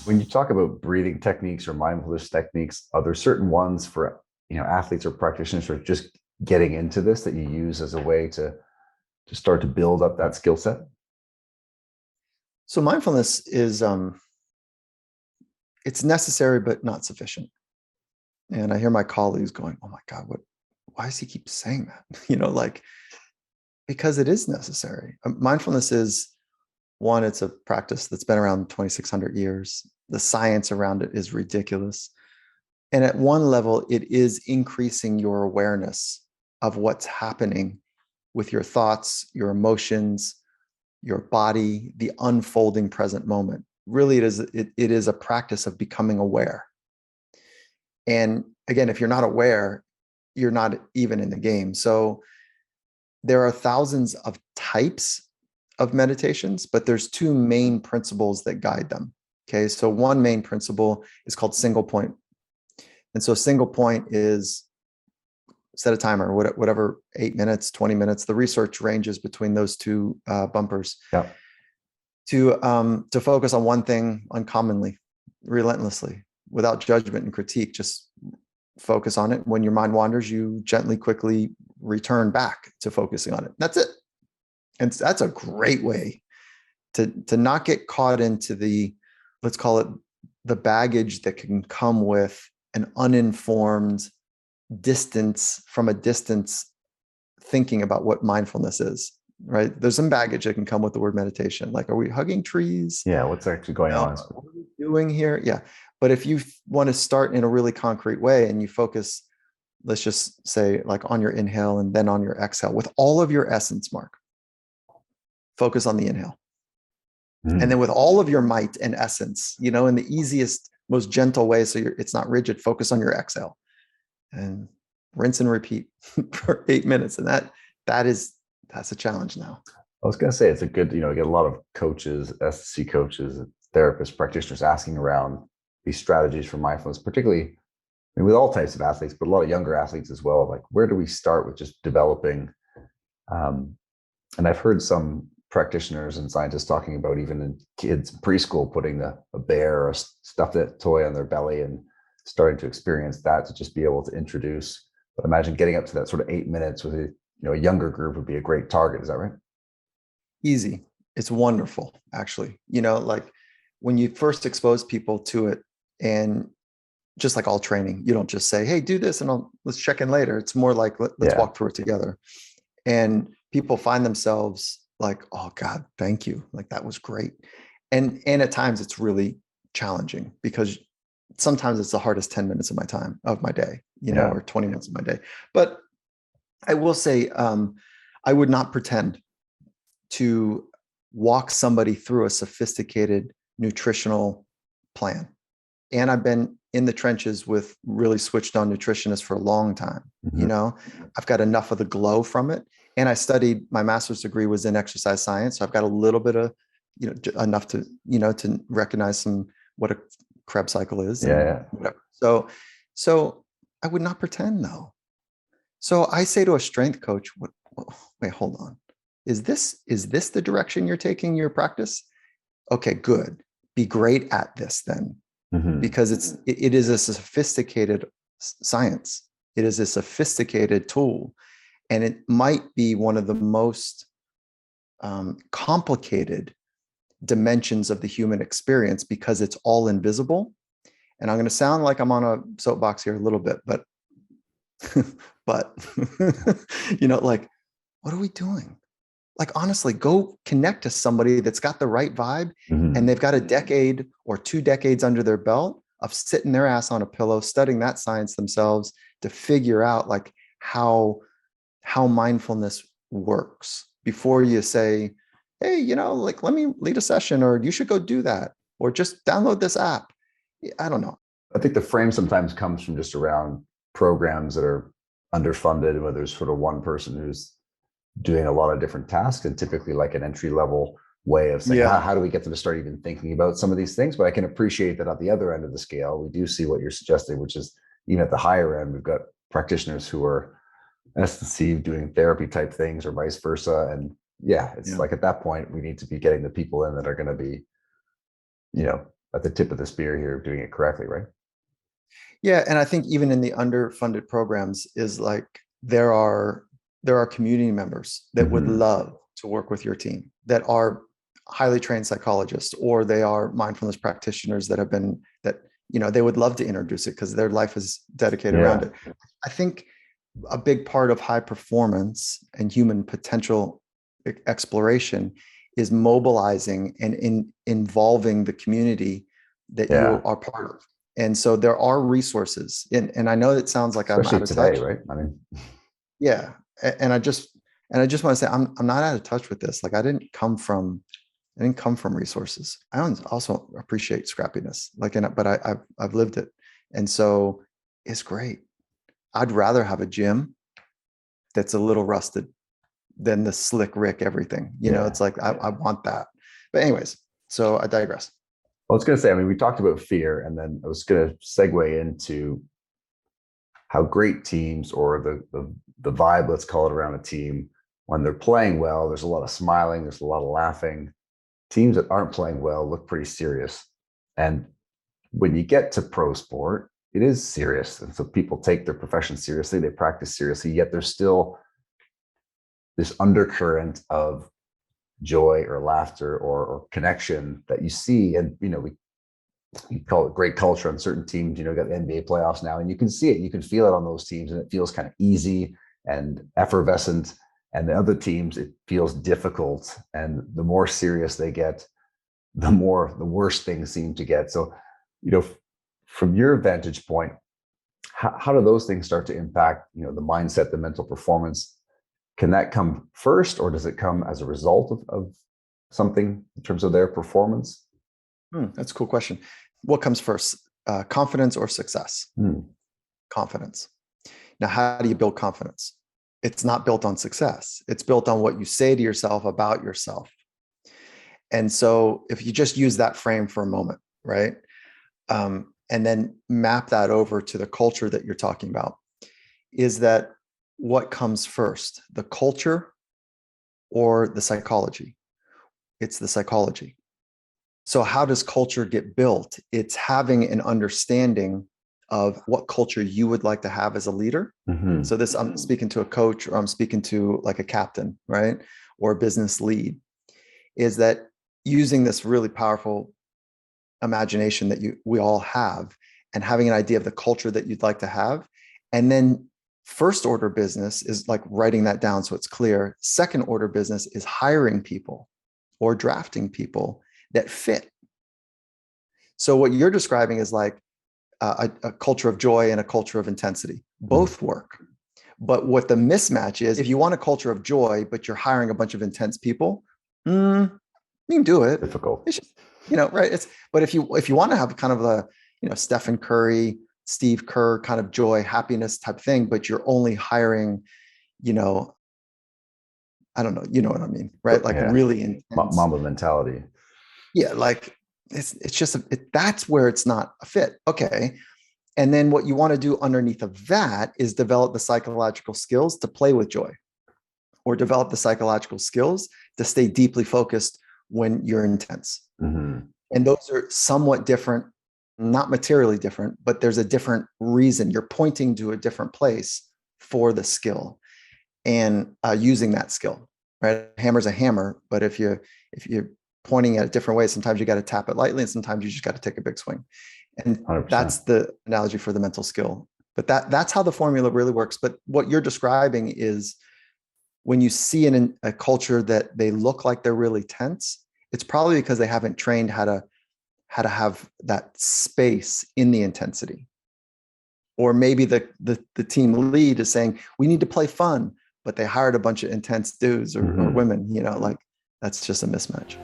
When you talk about breathing techniques or mindfulness techniques, are there certain ones for athletes or practitioners who are just getting into this that you use as a way to start to build up that skill set? So mindfulness is it's necessary but not sufficient. And I hear my colleagues going, "Oh my God, why does he keep saying that?" Because it is necessary. Mindfulness is one, it's a practice that's been around 2,600 years. The science around it is ridiculous. And at one level, it is increasing your awareness of what's happening with your thoughts, your emotions, your body, the unfolding present moment. Really, it is a practice of becoming aware. And again, if you're not aware, you're not even in the game. So there are thousands of types of meditations, but there's two main principles that guide them. Okay, so one main principle is called single point. And so single point is set a timer, whatever, 8 minutes, 20 minutes. The research ranges between those two bumpers. Yeah. To focus on one thing uncommonly, relentlessly, without judgment and critique. Just focus on it. When your mind wanders, you gently, quickly return back to focusing on it. That's it. And that's a great way to not get caught into the, let's call it, the baggage that can come with an uninformed distance, from a distance, thinking about what mindfulness is, right? There's some baggage that can come with the word meditation. Like, are we hugging trees? Yeah. What's actually going on? What are we doing here? Yeah. But if you want to start in a really concrete way and you focus, let's just say, like, on your inhale and then on your exhale with all of your essence, Mark, focus on the inhale. And then with all of your might and essence, in the easiest, most gentle way, so it's not rigid, focus on your exhale and rinse and repeat for 8 minutes. And that's a challenge now. I was going to say, it's a good, I get a lot of coaches, SC coaches, therapists, practitioners asking around these strategies for mindfulness, particularly with all types of athletes, but a lot of younger athletes as well. Like, where do we start with just developing? And I've heard some practitioners and scientists talking about, even in kids preschool, putting a bear or a stuffed toy on their belly and starting to experience that, to just be able to introduce. But imagine getting up to that sort of 8 minutes with a younger group would be a great target. Is that right? Easy. It's wonderful, actually. Like, when you first expose people to it, and just like all training, you don't just say, "Hey, do this and let's check in later." It's more like, let's walk through it together. And people find themselves like, "Oh God, thank you. Like, that was great." And at times it's really challenging, because sometimes it's the hardest 10 minutes of my day, or 20 minutes of my day. But I will say, I would not pretend to walk somebody through a sophisticated nutritional plan. And I've been in the trenches with really switched on nutritionists for a long time. I've got enough of the glow from it. And I studied, my master's degree was in exercise science. So I've got a little bit of, enough to, to recognize what a Krebs cycle is. Yeah. Whatever. So I would not pretend, though. So I say to a strength coach, wait, hold on. Is this the direction you're taking your practice? Okay, good. Be great at this then. Because it is a sophisticated science. It is a sophisticated tool. And it might be one of the most complicated dimensions of the human experience, because it's all invisible. And I'm going to sound like I'm on a soapbox here a little bit, but like, what are we doing? Like, honestly, go connect to somebody that's got the right vibe, and they've got a decade or 2 decades under their belt of sitting their ass on a pillow, studying that science themselves to figure out, like, how mindfulness works, before you say, "Hey, like, let me lead a session," or "You should go do that," or "Just download this app." I don't know. I think the frame sometimes comes from just around programs that are underfunded, where there's sort of one person who's doing a lot of different tasks, and typically like an entry level way of saying, how do we get them to start even thinking about some of these things? But I can appreciate that at the other end of the scale, we do see what you're suggesting, which is, even at the higher end, we've got practitioners who are S&C doing therapy type things, or vice versa. And it's like, at that point, we need to be getting the people in that are going to be, at the tip of the spear here of doing it correctly, right? Yeah, and I think even in the underfunded programs is like there are community members that would Mm-hmm. love to work with your team that are highly trained psychologists, or they are mindfulness practitioners that have been that they would love to introduce it because their life is dedicated around Yeah. it. I think a big part of high performance and human potential exploration is mobilizing and involving the community that you Yeah. are part of. And so there are resources, and I know it sounds like I'm Especially out of today, touch. right? I mean, Yeah, and I just want to say I'm not out of touch with this. Like I didn't come from resources. I also appreciate scrappiness, but I've lived it, and so it's great. I'd rather have a gym that's a little rusted than the slick Rick everything. yeah. It's like I want that. But anyways, so I digress. I was going to say, I mean, we talked about fear, and then I was going to segue into how great teams, or the vibe, let's call it, around a team when they're playing well. There's a lot of smiling, there's a lot of laughing. Teams that aren't playing well look pretty serious, and when you get to pro sport, it is serious, and so people take their profession seriously. They practice seriously, yet there's still this undercurrent of joy or laughter or connection that you see. And we call it great culture on certain teams. You got the NBA playoffs now, and you can see it, you can feel it on those teams, and it feels kind of easy and effervescent. And the other teams, it feels difficult, and the more serious they get, the worse things seem to get. So, from your vantage point, how do those things start to impact the mindset, the mental performance? Can that come first, or does it come as a result of something in terms of their performance? That's a cool question. What comes first, confidence or success? Hmm. Confidence. Now, how do you build confidence? It's not built on success. It's built on what you say to yourself about yourself. And so if you just use that frame for a moment, right? And then map that over to the culture that you're talking about, is that what comes first, the culture or the psychology? It's the psychology. So how does culture get built? It's having an understanding of what culture you would like to have as a leader. Mm-hmm. So this, I'm speaking to a coach, or I'm speaking to like a captain, right? Or a business lead, is that using this really powerful imagination that we all have, and having an idea of the culture that you'd like to have. And then first order business is like writing that down so it's clear. Second order business is hiring people or drafting people that fit. So what you're describing is like a culture of joy and a culture of intensity. Both work. But what the mismatch is, if you want a culture of joy, but you're hiring a bunch of intense people, you can do it. Difficult. It's just, right. But if you want to have kind of a, Stephen Curry, Steve Kerr kind of joy, happiness type thing, but you're only hiring, I don't know, you know what I mean, right? Like really intense. Mamba mentality. Yeah, like it's just that's where it's not a fit. Okay. And then what you want to do underneath of that is develop the psychological skills to play with joy, or develop the psychological skills to stay deeply focused when you're intense. Mm-hmm. And those are somewhat different, not materially different, but there's a different reason. You're pointing to a different place for the skill and using that skill, right? Hammer's a hammer, but if you're pointing at a different way, sometimes you got to tap it lightly, and sometimes you just got to take a big swing. And 100%. That's the analogy for the mental skill. But that's how the formula really works. But what you're describing is when you see in a culture that they look like they're really tense, it's probably because they haven't trained how to have that space in the intensity. Or maybe the team lead is saying, we need to play fun, but they hired a bunch of intense dudes or women, like that's just a mismatch.